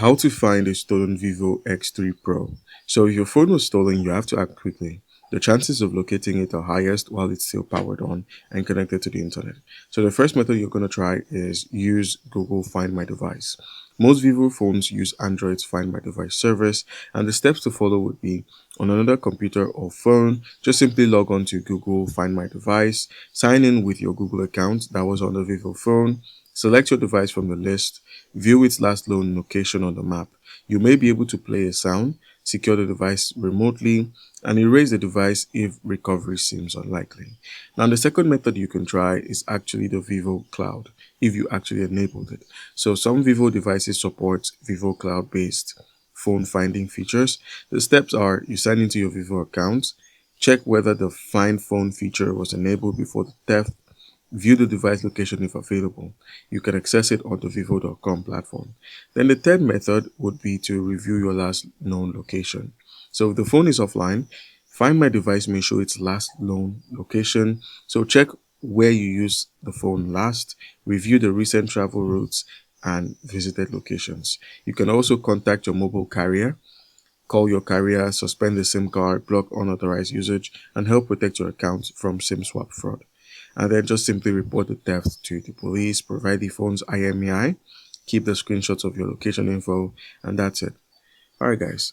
How to find a stolen vivo X3 Pro. So if your phone was stolen, you have to act quickly. The chances of locating it are highest while it's still powered on and connected to the internet. So the first method you're going to try is use Google Find My Device. Most Vivo phones use Android's Find My Device service, and the steps to follow would be on another computer or phone, just simply log on to Google Find My Device, sign in with your Google account that was on the Vivo phone, select your device from the list, view its last known location on the map. You may be able to play a sound, secure the device remotely, and erase the device if recovery seems unlikely. Now, the second method you can try is actually the Vivo Cloud, if you actually enabled it. So some Vivo devices support Vivo Cloud based phone finding features. The steps are you sign into your Vivo account, check whether the find phone feature was enabled before the theft, view the device location if available. You can access it on the vivo.com platform. Then the third method would be to review your last known location. So if the phone is offline, Find My Device may show its last known location. So check where you used the phone last, review the recent travel routes and visited locations. You can also contact your mobile carrier, call your carrier, suspend the SIM card, block unauthorized usage, and help protect your account from SIM swap fraud. And then just simply report the theft to the police, provide the phone's IMEI, keep the screenshots of your location info, and that's it. Alright, guys.